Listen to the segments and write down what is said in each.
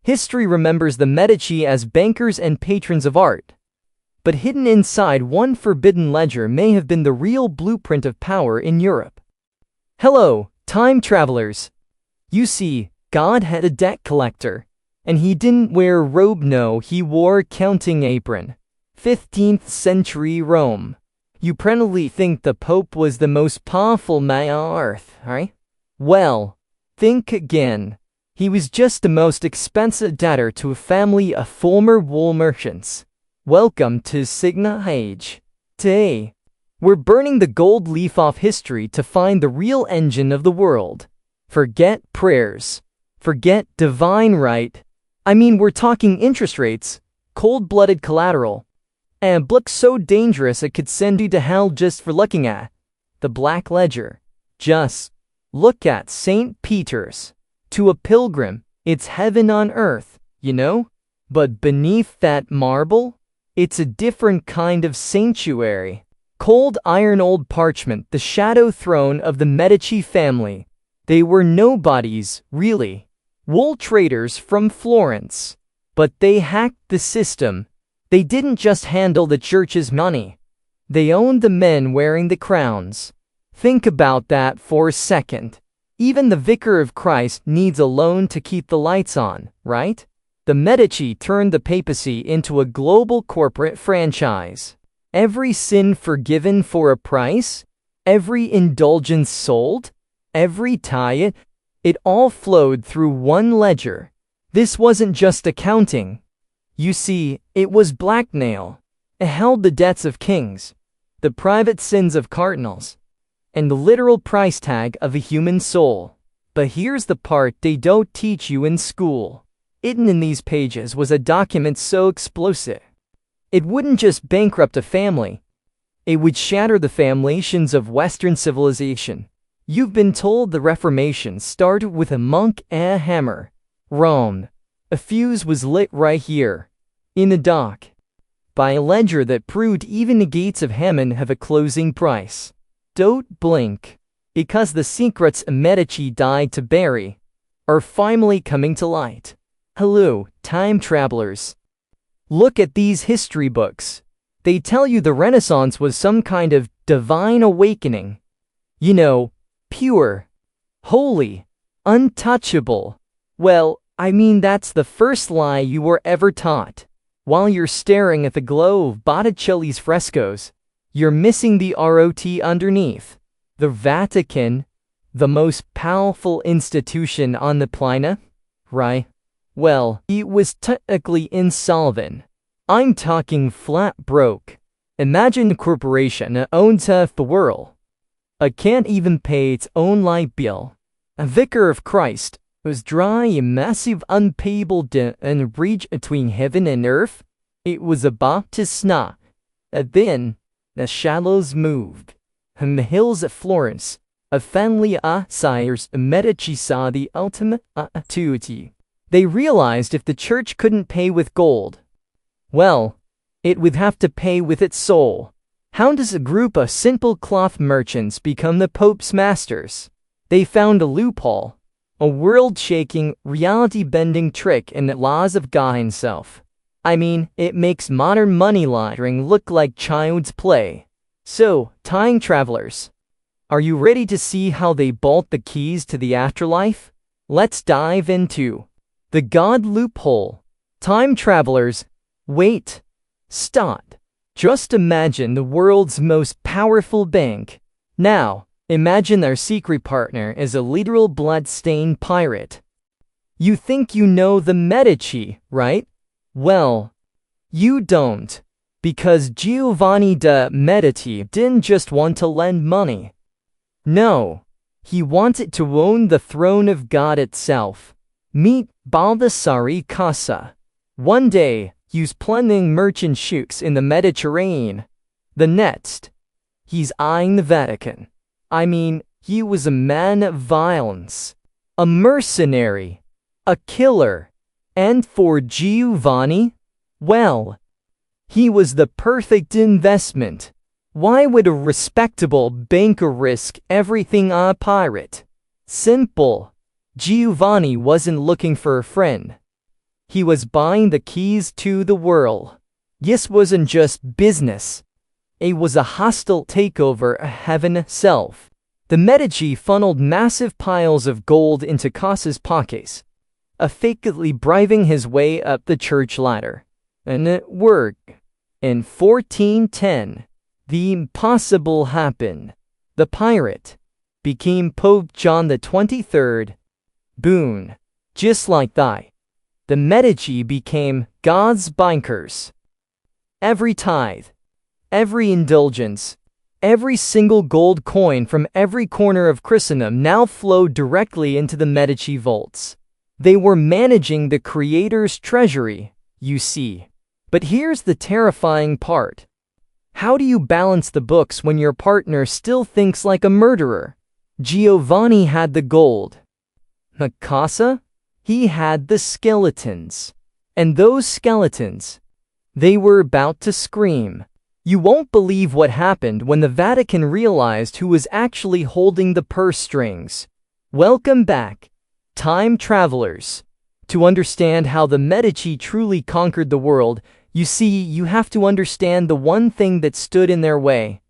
History remembers the Medici as bankers and patrons of art. But hidden inside one forbidden ledger may have been the real blueprint of power in Europe. Hello, time travelers. You see, God had a debt collector. And he didn't wear a robe, no, he wore a counting apron. 15th century Rome. You probably think the Pope was the most powerful man on earth, right? Well, think again. He was just the most expensive debtor to a family of former wool merchants. Welcome to Sigma Age. Today, we're burning the gold leaf off history to find the real engine of the world. Forget prayers. Forget divine right. I mean, we're talking interest rates, cold-blooded collateral, and a book so dangerous it could send you to hell just for looking at the Black Ledger. Just look at St. Peter's. To a pilgrim, it's heaven on earth, you know? But beneath that marble, it's a different kind of sanctuary. Cold iron old parchment, the shadow throne of the Medici family. They were nobodies, really. Wool traders from Florence. But they hacked the system. They didn't just handle the church's money. They owned the men wearing the crowns. Think about that for a second. Even the Vicar of Christ needs a loan to keep the lights on, right? The Medici turned the papacy into a global corporate franchise. Every sin forgiven for a price? Every indulgence sold? Every tie, it all flowed through one ledger. This wasn't just accounting. You see, it was blackmail. It held the debts of kings, the private sins of cardinals, and the literal price tag of a human soul. But here's the part they don't teach you in school. Hidden in these pages was a document so explosive. It wouldn't just bankrupt a family. It would shatter the foundations of Western civilization. You've been told the Reformation started with a monk and a hammer. Wrong. A fuse was lit right here, in the dock, by a ledger that proved even the gates of Hammond have a closing price. Don't blink, because the secrets Medici died to bury are finally coming to light. Hello, time travelers. Look at these history books. They tell you the Renaissance was some kind of divine awakening. You know, pure, holy, untouchable. Well, I mean, that's the first lie you were ever taught. While you're staring at the glow of Botticelli's frescoes, you're missing the ROT underneath. The Vatican, the most powerful institution on the planet, right? Well, it was technically insolvent. I'm talking flat broke. Imagine a corporation that owns half the world. It can't even pay its own light bill. A Vicar of Christ was drawing a massive unpayable debt in a breach between heaven and earth. It was about to snap. And then, the shadows moved. In the hills of Florence, a family of sires Medici saw the ultimate opportunity. They realized if the church couldn't pay with gold, well, it would have to pay with its soul. How does a group of simple cloth merchants become the Pope's masters? They found a loophole, a world-shaking, reality-bending trick in the laws of God himself. I mean, it makes modern money laundering look like child's play. So, time travelers, are you ready to see how they bolt the keys to the afterlife? Let's dive into the God loophole. Time travelers, wait, stop. Just imagine the world's most powerful bank. Now, imagine their secret partner is a literal blood-stained pirate. You think you know the Medici, right? Well, you don't. Because Giovanni de' Medici didn't just want to lend money. No, he wanted to own the throne of God itself. Meet Baldassare Casa. One day, he's planning merchant shooks in the Mediterranean. The next, he's eyeing the Vatican. I mean, he was a man of violence, a mercenary, a killer. And for Giovanni, well, he was the perfect investment. Why would a respectable banker risk everything on a pirate? Simple. Giovanni wasn't looking for a friend. He was buying the keys to the world. This wasn't just business. It was a hostile takeover of heaven itself. The Medici funneled massive piles of gold into Casa's pockets, effectively bribing his way up the church ladder. And it worked. In 1410, the impossible happened. The pirate became Pope John the 23rd. Boom. Just like that. The Medici became God's bankers. Every tithe, every indulgence, every single gold coin from every corner of Christendom now flowed directly into the Medici vaults. They were managing the Creator's treasury, you see. But here's the terrifying part. How do you balance the books when your partner still thinks like a murderer? Giovanni had the gold. Casa? He had the skeletons. And those skeletons, they were about to scream. You won't believe what happened when the Vatican realized who was actually holding the purse strings. Welcome back, time travelers. To understand how the Medici truly conquered the world, you see, you have to understand the one thing that stood in their way: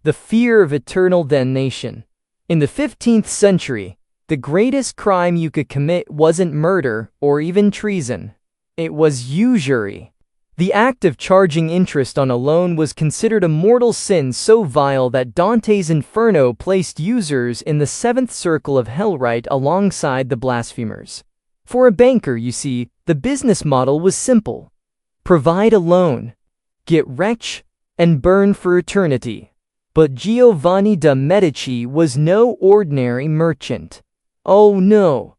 the fear of eternal damnation. In the 15th century, the greatest crime you could commit wasn't murder or even treason. It was usury. The act of charging interest on a loan was considered a mortal sin so vile that Dante's Inferno placed users in the seventh circle of hell right alongside the blasphemers. For a banker, you see, the business model was simple. Provide a loan, get rich, and burn for eternity. But Giovanni de' Medici was no ordinary merchant. Oh no!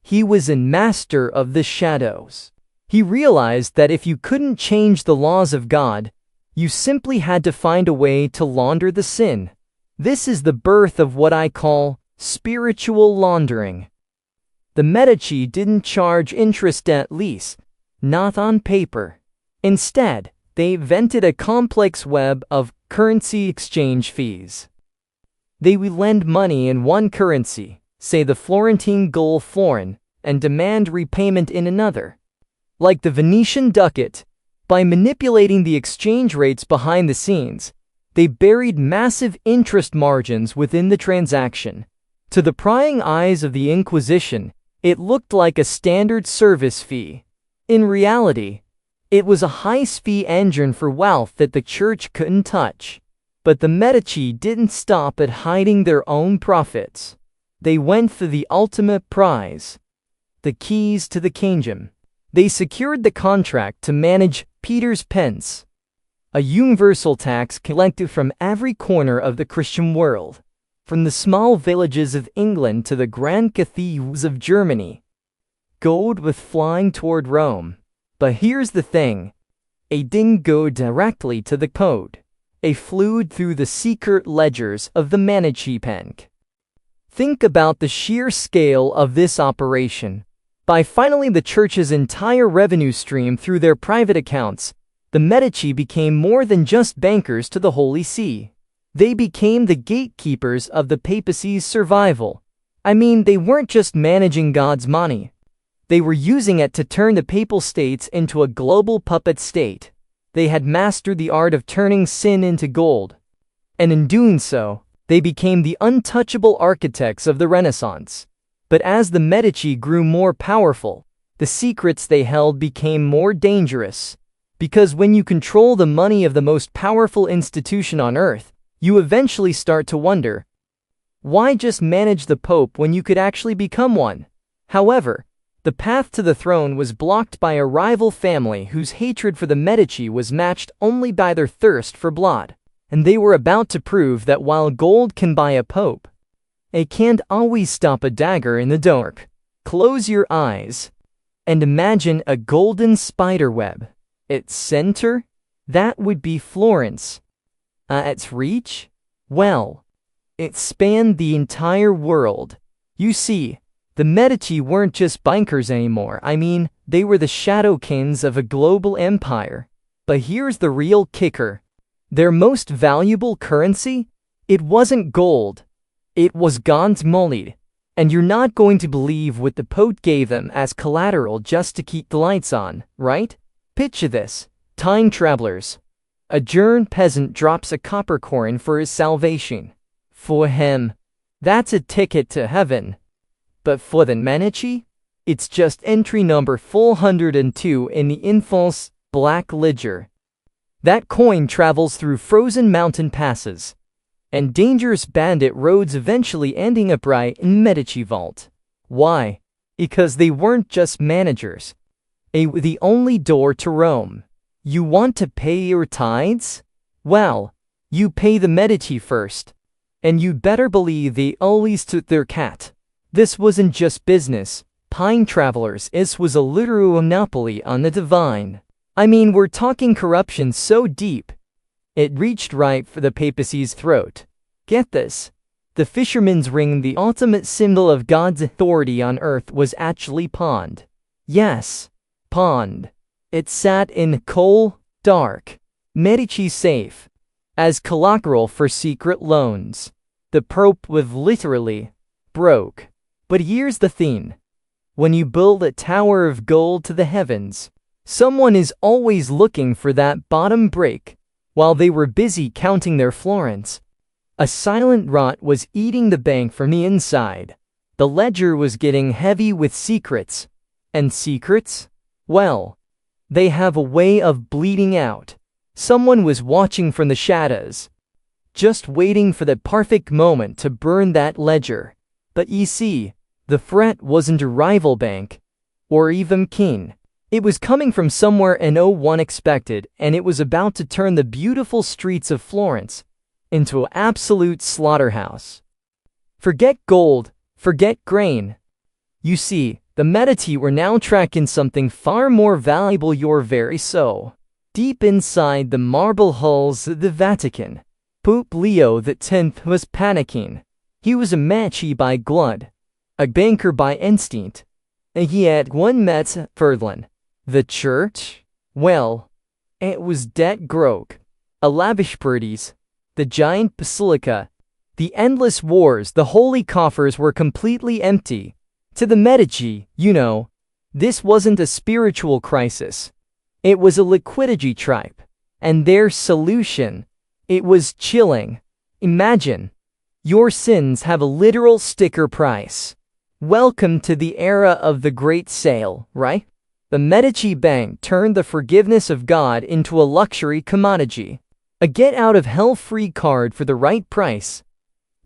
He was a master of the shadows. He realized that if you couldn't change the laws of God, you simply had to find a way to launder the sin. This is the birth of what I call spiritual laundering. The Medici didn't charge interest, at least not on paper. Instead, they invented a complex web of currency exchange fees. They would lend money in one currency, say the Florentine gold florin, and demand repayment in another. Like the Venetian ducat, by manipulating the exchange rates behind the scenes, they buried massive interest margins within the transaction. To the prying eyes of the Inquisition, it looked like a standard service fee. In reality, it was a high-fee engine for wealth that the church couldn't touch. But the Medici didn't stop at hiding their own profits. They went for the ultimate prize: the keys to the kingdom. They secured the contract to manage Peter's pence, a universal tax collected from every corner of the Christian world, from the small villages of England to the grand cathedrals of Germany. Gold was flying toward Rome. But here's the thing. It didn't go directly to the code. It flew through the secret ledgers of the Medici Bank. Think about the sheer scale of this operation. By funneling the church's entire revenue stream through their private accounts, the Medici became more than just bankers to the Holy See. They became the gatekeepers of the papacy's survival. I mean, they weren't just managing God's money. They were using it to turn the papal states into a global puppet state. They had mastered the art of turning sin into gold. And in doing so, they became the untouchable architects of the Renaissance. But as the Medici grew more powerful, the secrets they held became more dangerous. Because when you control the money of the most powerful institution on earth, you eventually start to wonder, why just manage the Pope when you could actually become one? However, the path to the throne was blocked by a rival family whose hatred for the Medici was matched only by their thirst for blood. And they were about to prove that while gold can buy a pope, it can't always stop a dagger in the dark. Close your eyes and imagine a golden spiderweb. Its center? That would be Florence. Its reach? Well, it spanned the entire world. You see, the Medici weren't just bankers anymore. I mean, they were the shadow kings of a global empire. But here's the real kicker. Their most valuable currency? It wasn't gold. It was God's money. And you're not going to believe what the Pope gave them as collateral just to keep the lights on, right? Picture this. Time travelers. A German peasant drops a copper coin for his salvation. For him, that's a ticket to heaven. But for the Medici, it's just entry number 402 in the infamous Black Ledger. That coin travels through frozen mountain passes and dangerous bandit roads, eventually ending up right in Medici vault. Why? Because they weren't just managers. They were the only door to Rome. You want to pay your tithes? Well, you pay the Medici first. And you'd better believe they always took their cat. This wasn't just business, time travelers. This was a literal monopoly on the divine. I mean, we're talking corruption so deep, it reached right for the papacy's throat. Get this. The fisherman's ring, the ultimate symbol of God's authority on earth, was actually pawned. Yes, pawned. It sat in cold, dark Medici safe as collateral for secret loans. The Pope was literally broke. But here's the thing. When you build a tower of gold to the heavens, someone is always looking for that bottom break. While they were busy counting their florins, a silent rot was eating the bank from the inside. The ledger was getting heavy with secrets. And secrets? Well, they have a way of bleeding out. Someone was watching from the shadows, just waiting for the perfect moment to burn that ledger. But you see, the threat wasn't a rival bank, or even king. It was coming from somewhere no one expected, and it was about to turn the beautiful streets of Florence into an absolute slaughterhouse. Forget gold, forget grain. You see, the Medici were now tracking something far more valuable, your very soul. Deep inside the marble halls of the Vatican, Pope Leo X was panicking. He was a Medici by blood, a banker by instinct, and he had one Metz Ferdinand. The church? Well, it was dead broke. A lavish parties, the giant basilica, the endless wars, the holy coffers were completely empty. To the Medici, this wasn't a spiritual crisis. It was a liquidity trap. And their solution, it was chilling. Imagine, your sins have a literal sticker price. Welcome to the era of the Great Sale, right? The Medici Bank turned the forgiveness of God into a luxury commodity, a get-out-of-hell-free card for the right price,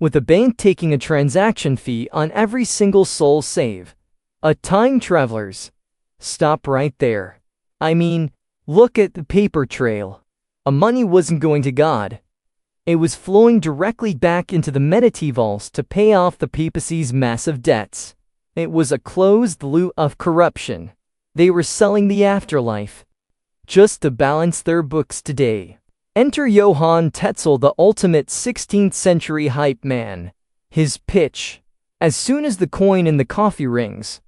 with the bank taking a transaction fee on every single soul save. Time travelers. Stop right there. I mean, look at the paper trail. Money wasn't going to God. It was flowing directly back into the Medici vaults to pay off the papacy's massive debts. It was a closed loop of corruption. They were selling the afterlife just to balance their books today. Enter Johann Tetzel, the ultimate 16th century hype man. His pitch. As soon as the coin in the coffee rings,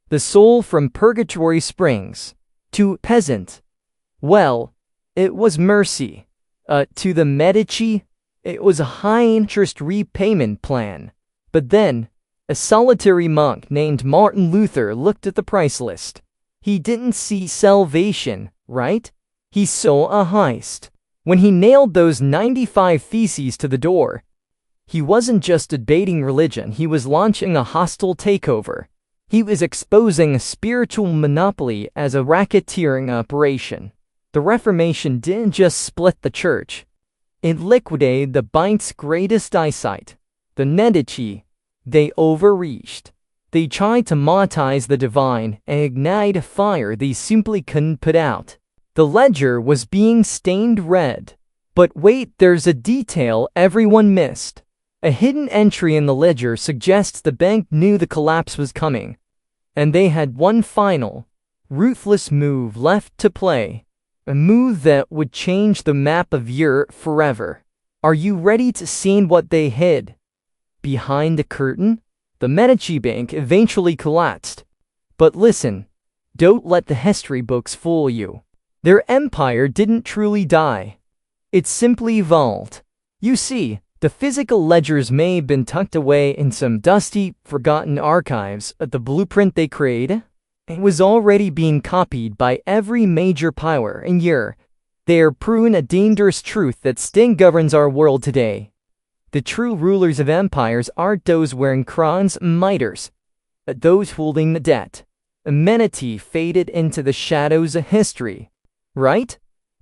the soul from purgatory springs. To peasant, well, it was mercy. To the Medici, it was a high-interest repayment plan. But then, a solitary monk named Martin Luther looked at the price list. He didn't see salvation, right? He saw a heist. When he nailed those 95 theses to the door, he wasn't just debating religion, he was launching a hostile takeover. He was exposing a spiritual monopoly as a racketeering operation. The Reformation didn't just split the church. It liquidated the bank's greatest eyesight, the Medici. They overreached. They tried to monetize the divine and ignite a fire they simply couldn't put out. The ledger was being stained red. But wait, there's a detail everyone missed. A hidden entry in the ledger suggests the bank knew the collapse was coming, and they had one final, ruthless move left to play. A move that would change the map of Europe forever. Are you ready to see what they hid behind the curtain? The Medici Bank eventually collapsed. But listen, don't let the history books fool you. Their empire didn't truly die. It simply evolved. You see, The physical ledgers may have been tucked away in some dusty, forgotten archives, but the blueprint they created, it was already being copied by every major power in Europe. They are proving a dangerous truth that still governs our world today. The true rulers of empires aren't those wearing crowns and mitres, but those holding the debt. Medici faded into the shadows of history, right?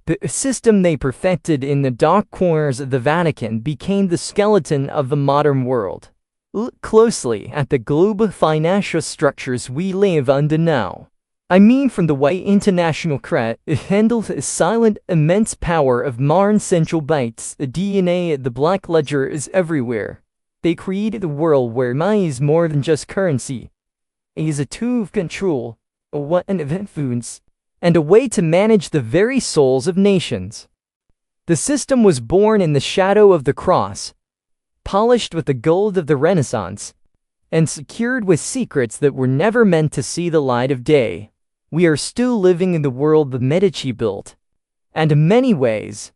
The system they perfected in the dark corners of the Vatican became the skeleton of the modern world. Look closely at the global financial structures we live under now. I mean, from the way international credit handles the silent, immense power of modern central banks, the DNA of the Black Ledger is everywhere. They created a world where money is more than just currency. It is a tool of control, a weapon of influence, and a way to manage the very souls of nations. The system was born in the shadow of the cross, polished with the gold of the Renaissance, and secured with secrets that were never meant to see the light of day. We are still living in the world the Medici built, and in many ways,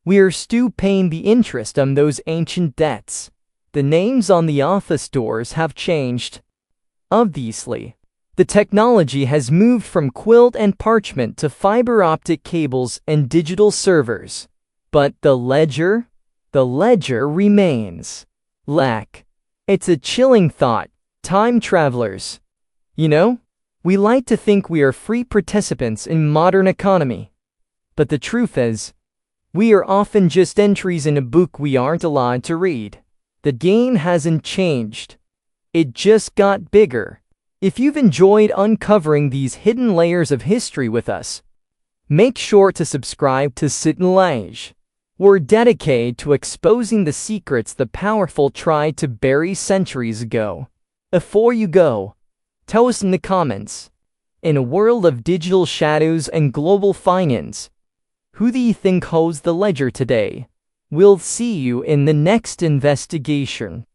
we are still paying the interest on those ancient debts. The names on the office doors have changed. Obviously, the technology has moved from quilt and parchment to fiber optic cables and digital servers. But the ledger remains. It's a chilling thought, time travelers. You know, we like to think we are free participants in modern economy. But the truth is, we are often just entries in a book we aren't allowed to read. The game hasn't changed. It just got bigger. If you've enjoyed uncovering these hidden layers of history with us, make sure to subscribe to Sit and Lage. We're dedicated to exposing the secrets the powerful tried to bury centuries ago. Before you go, tell us in the comments, in a world of digital shadows and global finance, who do you think holds the ledger today? We'll see you in the next investigation.